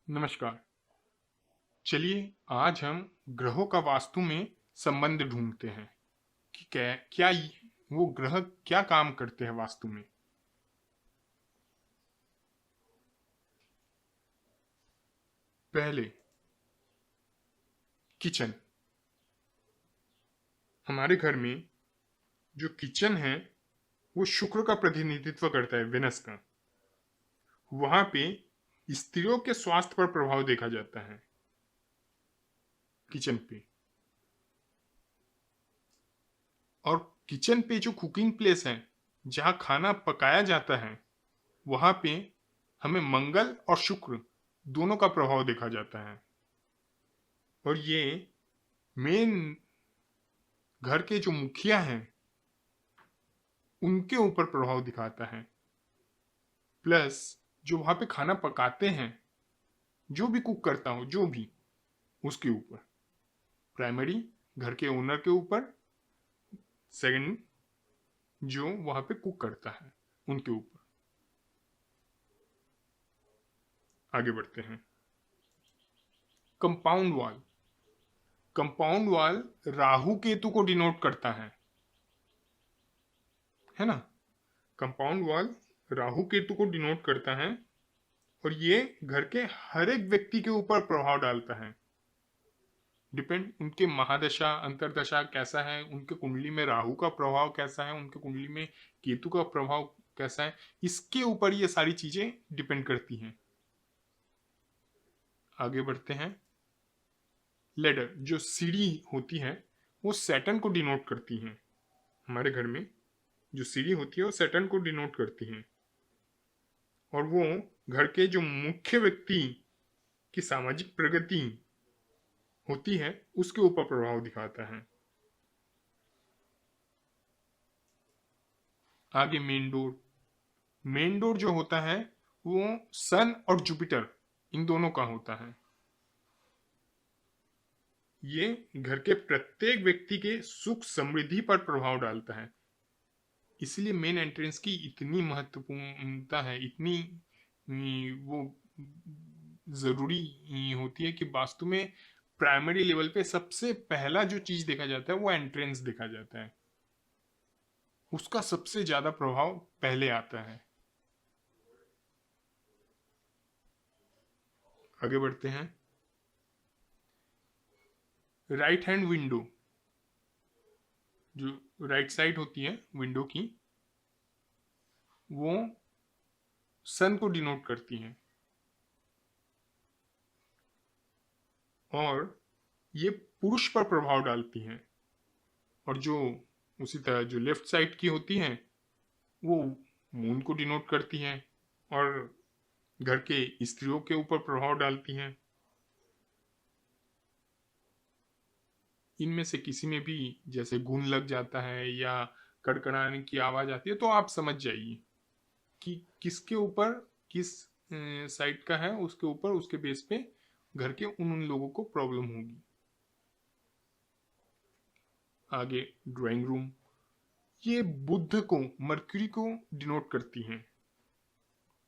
नमस्कार। चलिए आज हम ग्रहों का वास्तु में संबंध ढूंढते हैं कि वो ग्रह क्या काम करते हैं वास्तु में। पहले किचन। हमारे घर में जो किचन है वो शुक्र का प्रतिनिधित्व करता है, वेनस का। वहां पे स्त्रियों के स्वास्थ्य पर प्रभाव देखा जाता है किचन पे। और किचन पे जो कुकिंग प्लेस है जहाँ खाना पकाया जाता है वहां पे हमें मंगल और शुक्र दोनों का प्रभाव देखा जाता है। और ये मेन घर के जो मुखिया हैं उनके ऊपर प्रभाव दिखाता है। प्लस जो वहां पे खाना पकाते हैं, जो भी कुक करता हो, जो भी, उसके ऊपर। प्राइमरी घर के ओनर के ऊपर, सेकंड जो वहां पे कुक करता है उनके ऊपर। आगे बढ़ते हैं। Compound wall. Compound wall Rahu Ketu को डिनोट करता है ना। कंपाउंड वॉल राहु केतु को डिनोट करता है और ये घर के हर एक व्यक्ति के ऊपर प्रभाव डालता है। डिपेंड उनके महादशा अंतरदशा कैसा है, उनके कुंडली में राहु का प्रभाव कैसा है, उनके कुंडली में केतु का प्रभाव कैसा है, इसके ऊपर ये सारी चीजें डिपेंड करती हैं। आगे बढ़ते हैं। लेडर, जो सीढ़ी होती है वो सैटर्न को डिनोट करती है। हमारे घर में जो सीढ़ी होती है वो सैटर्न को डिनोट करती है और वो घर के जो मुख्य व्यक्ति की सामाजिक प्रगति होती है उसके ऊपर प्रभाव दिखाता है। आगे मेन डोर। मेन डोर जो होता है वो सन और जुपिटर इन दोनों का होता है। ये घर के प्रत्येक व्यक्ति के सुख समृद्धि पर प्रभाव डालता है। इसलिए मेन एंट्रेंस की इतनी महत्वपूर्णता है, इतनी वो जरूरी होती है कि वास्तु में प्राइमरी लेवल पे सबसे पहला जो चीज देखा जाता है वो एंट्रेंस देखा जाता है। उसका सबसे ज्यादा प्रभाव पहले आता है। आगे बढ़ते हैं। राइट हैंड विंडो, जो राइट साइड होती है विंडो की, वो सन को डिनोट करती है और ये पुरुष पर प्रभाव डालती हैं। और जो उसी तरह जो लेफ्ट साइड की होती हैं वो मून को डिनोट करती हैं और घर के स्त्रियों के ऊपर प्रभाव डालती हैं। इनमें से किसी में भी जैसे घुन लग जाता है या कड़कड़ाने की आवाज आती है तो आप समझ जाइए कि किसके ऊपर, किस साइड का है, उसके ऊपर उसके बेस पे घर के उन लोगों को प्रॉब्लम होगी। आगे ड्राइंग रूम। ये बुध को, मर्क्यूरी को डिनोट करती हैं।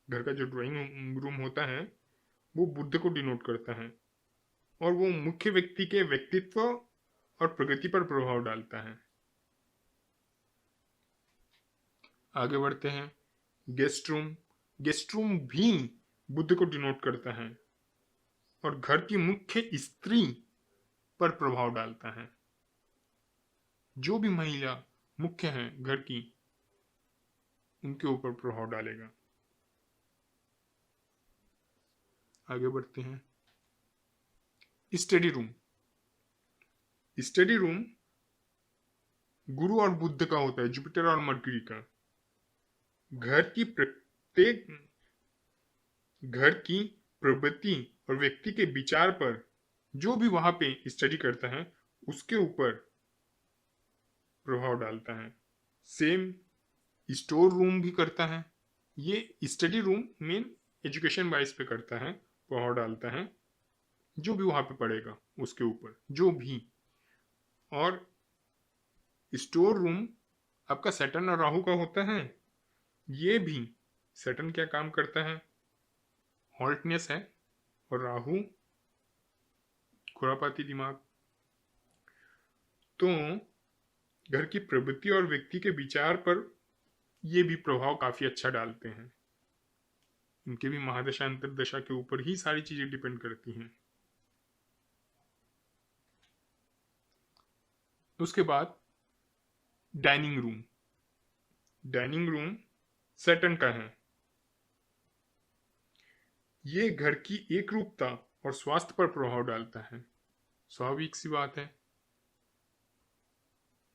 घर का जो ड्राइंग रूम होता है वो बुध को डिनोट करता है और वो मुख्य व्यक्ति के व्यक्तित्व और प्रगति पर प्रभाव डालता है। आगे बढ़ते हैं। Guest room. गेस्ट रूम भी बुध को डिनोट करता है और घर की मुख्य स्त्री पर प्रभाव डालता है। जो भी महिला मुख्य है घर की उनके ऊपर प्रभाव डालेगा। आगे बढ़ते हैं। Study room. स्टडी रूम गुरु और बुध का होता है, जुपिटर और मर्क्यूरी का। घर की प्रवृत्ति और व्यक्ति के विचार पर जो भी वहां पे स्टडी करता है उसके ऊपर प्रभाव डालता है। सेम स्टोर रूम भी करता है। ये study room main education wise पे करता है, प्रभाव डालता है। जो भी वहां पे पड़ेगा उसके ऊपर जो भी। और स्टोर रूम आपका सैटर्न और राहु का होता है। ये भी सैटर्न क्या काम करता है, हॉल्टनेस है और राहु खुरापाती दिमाग। तो घर की प्रवृत्ति और व्यक्ति के विचार पर ये भी प्रभाव काफी अच्छा डालते हैं। इनके भी महादशा अंतरदशा के ऊपर ही सारी चीजें डिपेंड करती हैं। उसके बाद dining room. Dining room Saturn का है। ये घर की एकरूपता और स्वास्थ्य पर प्रभाव डालता है। स्वाभाविक सी बात है,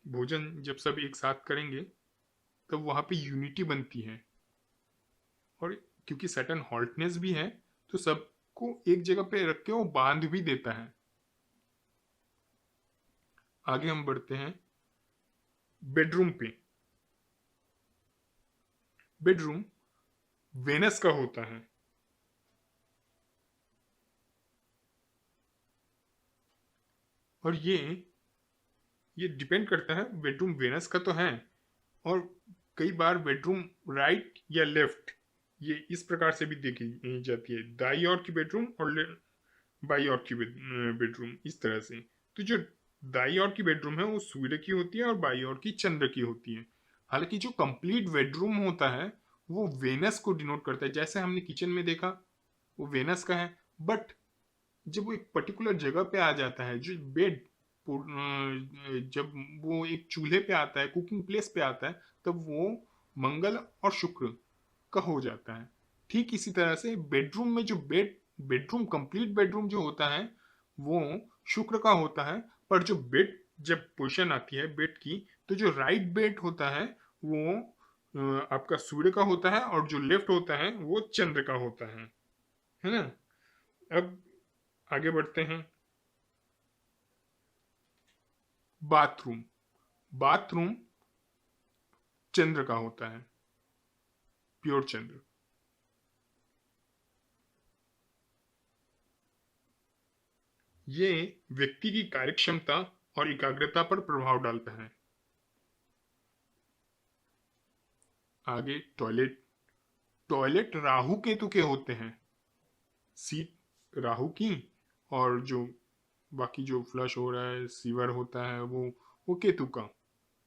भोजन जब सब एक साथ करेंगे तब वहां पे यूनिटी बनती है, और क्योंकि सैटर्न हॉल्टनेस भी है तो सबको एक जगह पे रख के वो बांध भी देता है। आगे हम बढ़ते हैं बेडरूम पे। बेडरूम वेनस का होता है, और ये डिपेंड करता है। बेडरूम वेनस का तो है, और कई बार बेडरूम राइट या लेफ्ट ये इस प्रकार से भी देखी जाती है, दाई ओर की बेडरूम और बाई ओर की बेडरूम, इस तरह से। तो जो दाई ओर की बेडरूम है वो सूर्य की होती है और बाई ओर की चंद्र की होती है। हालांकि जो कंप्लीट बेडरूम होता है वो वेनस को डिनोट करता है, जैसे हमने किचन में देखा वो वेनस का है। बट जब वो एक पर्टिकुलर जगह पे आ जाता है, जो बेड जब वो एक चूल्हे पे आता है, कुकिंग प्लेस पे आता है, तब वो मंगल और शुक्र का हो जाता है। ठीक इसी तरह से बेडरूम में जो बेडरूम कंप्लीट बेडरूम जो होता है वो शुक्र का होता है, पर जो बेड जब पोजीशन आती है बेड की, तो जो राइट बेड होता है वो आपका सूर्य का होता है, और जो लेफ्ट होता है वो चंद्र का होता है ना। अब आगे बढ़ते हैं। बाथरूम। बाथरूम चंद्र का होता है, प्योर चंद्र। ये व्यक्ति की कार्यक्षमता और एकाग्रता पर प्रभाव डालता है। आगे टॉयलेट। टॉयलेट राहु केतु के होते हैं। सीट राहु की, और जो बाकी जो फ्लश हो रहा है सीवर होता है वो केतु का।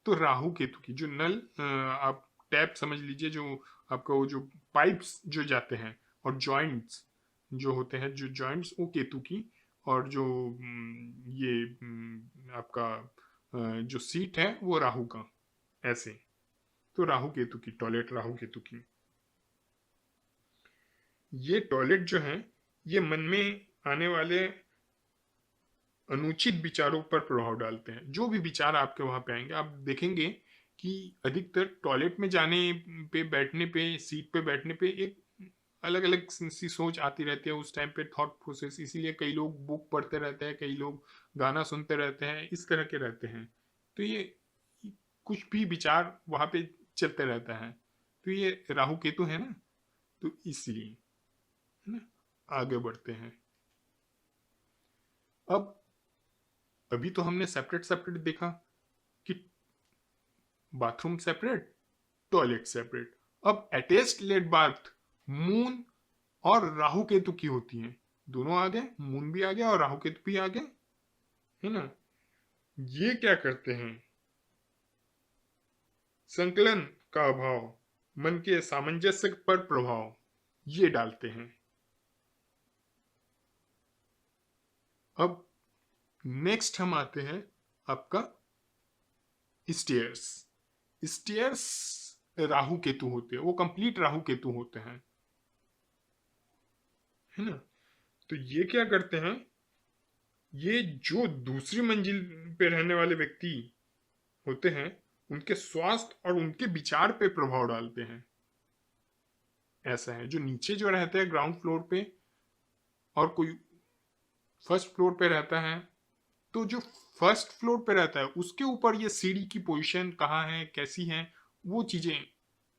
तो राहु केतु की जो नल आप टैप समझ लीजिए, जो आपका वो जो पाइप्स जो जाते हैं और जॉइंट्स जो होते हैं, जो जॉइंट्स वो केतु की, और जो ये आपका जो सीट है वो राहु का, ऐसे। तो राहु केतु की टॉयलेट, राहु केतु की। ये टॉयलेट जो है ये मन में आने वाले अनुचित विचारों पर प्रभाव डालते हैं। जो भी विचार आपके वहां पे आएंगे, आप देखेंगे कि अधिकतर टॉयलेट में जाने पे, बैठने पे, सीट पे बैठने पे एक अलग अलग सी सोच आती रहती है उस टाइम पे, थॉट प्रोसेस। इसीलिए कई लोग बुक पढ़ते रहते हैं, कई लोग गाना सुनते रहते हैं, इस तरह के रहते हैं। तो ये कुछ भी विचार वहां पे चलते रहता है। तो ये राहु केतु है ना, तो इसलिए, है ना। आगे बढ़ते हैं। अब अभी तो हमने सेपरेट सेपरेट देखा कि बाथरूम सेपरेट, टॉयलेट सेपरेट। अब अटैच्ड लेट बाथ मून और राहु केतु की होती है। दोनों आ गए, मून भी आ गया और राहु केतु भी आ गए, है ना। ये क्या करते हैं, संकलन का अभाव, मन के सामंजस्य पर प्रभाव ये डालते हैं। अब नेक्स्ट हम आते हैं आपका स्टेयर्स। स्टेयर्स राहु केतु होते हैं, वो कंप्लीट राहु केतु होते हैं, है ना। तो ये क्या करते हैं, ये जो दूसरी मंजिल पे रहने वाले व्यक्ति होते हैं उनके स्वास्थ्य और उनके विचार पे प्रभाव डालते हैं। ऐसा है, जो नीचे जो रहते हैं ग्राउंड फ्लोर पे, और कोई फर्स्ट फ्लोर पे रहता है, तो जो फर्स्ट फ्लोर पे रहता है उसके ऊपर ये सीढ़ी की पोजीशन कहाँ है, कैसी है, वो चीजें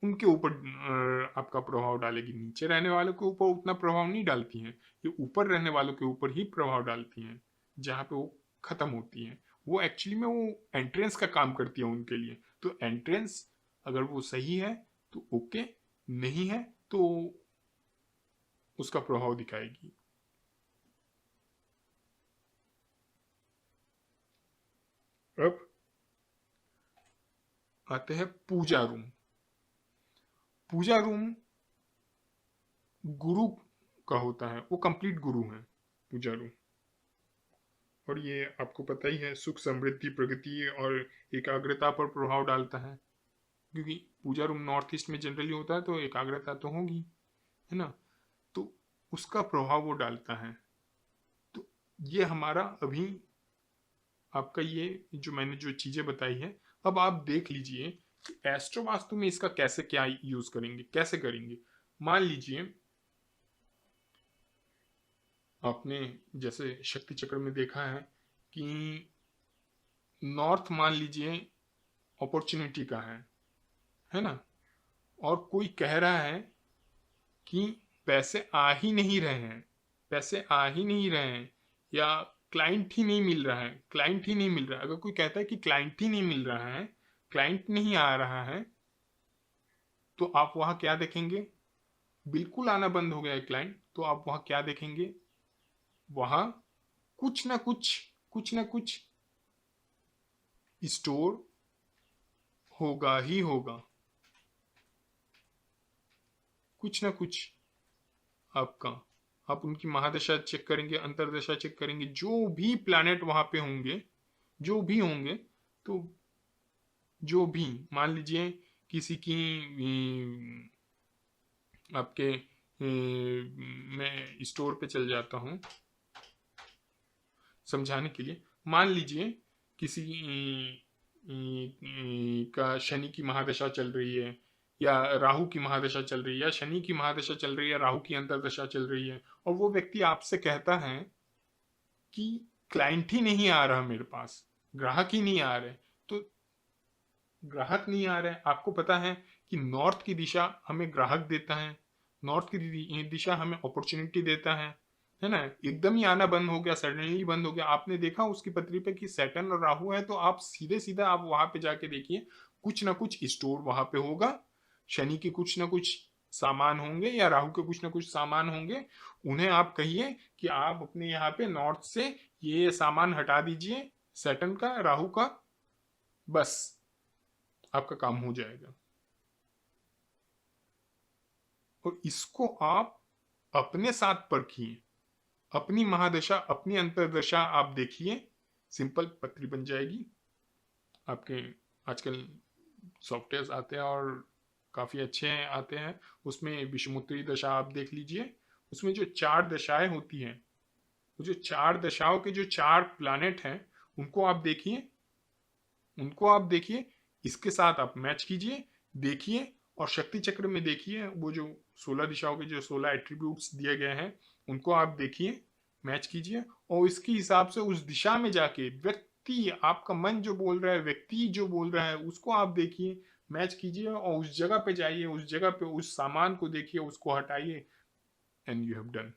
उनके ऊपर आपका प्रभाव डालेगी। नीचे रहने वालों के ऊपर उतना प्रभाव नहीं डालती हैं, ये ऊपर रहने वालों के ऊपर ही प्रभाव डालती हैं, जहाँ पे वो खत्म होती हैं। वो एक्चुअली में वो एंट्रेंस का काम करती है उनके लिए। तो एंट्रेंस अगर वो सही है तो ओके, नहीं है तो उसका प्रभाव दिखाएगी। आते हैं पूजा रूम। पूजा रूम गुरु का होता है, वो कंप्लीट गुरु है पूजा रूम। और ये आपको पता ही है, सुख समृद्धि प्रगति और एकाग्रता पर प्रभाव डालता है, क्योंकि पूजा रूम नॉर्थ ईस्ट में जनरली होता है, तो एकाग्रता तो होगी, है ना। तो उसका प्रभाव वो डालता है। तो ये हमारा अभी आपका ये जो मैंने जो चीजें बताई है, अब आप देख लीजिए कि एस्ट्रो वास्तु में इसका कैसे क्या यूज करेंगे, कैसे करेंगे। मान लीजिए आपने जैसे शक्ति चक्र में देखा है कि नॉर्थ मान लीजिए अपॉर्चुनिटी का है ना, और कोई कह रहा है कि पैसे आ ही नहीं रहे हैं, पैसे आ ही नहीं रहे हैं, या क्लाइंट ही नहीं मिल रहा है, क्लाइंट ही नहीं मिल रहा है। अगर कोई कहता है कि क्लाइंट ही नहीं मिल रहा है, क्लाइंट नहीं आ रहा है, तो आप वहां क्या देखेंगे? बिल्कुल आना बंद हो गया है क्लाइंट, तो आप वहां क्या देखेंगे? वहां कुछ ना कुछ स्टोर होगा ही होगा, कुछ ना कुछ आपका। आप उनकी महादशा चेक करेंगे, अंतरदशा चेक करेंगे, जो भी प्लैनेट वहां पे होंगे, जो भी होंगे, तो जो भी मान लीजिए किसी की आपके मैं स्टोर पे चल जाता हूँ समझाने के लिए। मान लीजिए किसी का शनि की महादशा चल रही है, या राहु की महादशा चल रही है, या शनि की महादशा चल रही है, राहु की अंतरदशा चल रही है, और वो व्यक्ति आपसे कहता है कि क्लाइंट ही नहीं आ रहा मेरे पास, ग्राहक ही नहीं आ रहे। तो ग्राहक नहीं आ रहे, आपको पता है कि नॉर्थ की दिशा हमें ग्राहक देता है, नॉर्थ की दिशा हमें अपॉर्चुनिटी देता है ना। एकदम ही आना बंद हो गया, सडनली बंद हो गया, आपने देखा उसकी पत्री पे कि सैटर्न और राहु है, तो आप सीधे सीधा आप वहां पे जाके देखिए, कुछ ना कुछ स्टोर वहां पे होगा, शनि के कुछ ना कुछ सामान होंगे, या राहु के कुछ ना कुछ सामान होंगे। उन्हें आप कहिए कि आप अपने यहाँ पे नॉर्थ से ये सामान हटा दीजिए, सैटर्न का, राहु का, बस आपका काम हो जाएगा। और इसको आप अपने साथ परखिए, अपनी महादशा, अपनी अंतरदशा आप देखिए, सिंपल पत्री बन जाएगी आपके। आजकल सॉफ्टवेयर आते हैं और काफ़ी अच्छे आते हैं, उसमें विषुमुत्री दशा आप देख लीजिए, उसमें जो 4 दशाएं होती हैं, वो जो 4 दशाओं के जो 4 प्लैनेट हैं, उनको आप देखिए, उनको आप देखिए, इसके साथ आप मैच कीजिए, देखिए। और शक्ति चक्र में देखिए, वो जो 16 दिशाओं के जो 16 एट्रीब्यूट्स दिए गए हैं, उनको आप देखिए, मैच कीजिए, और इसके हिसाब से उस दिशा में जाके व्यक्ति, आपका मन जो बोल रहा है, व्यक्ति जो बोल रहा है, उसको आप देखिए, मैच कीजिए, और उस जगह पे जाइए, उस जगह पे उस सामान को देखिए, उसको हटाइए, एंड यू हैव डन।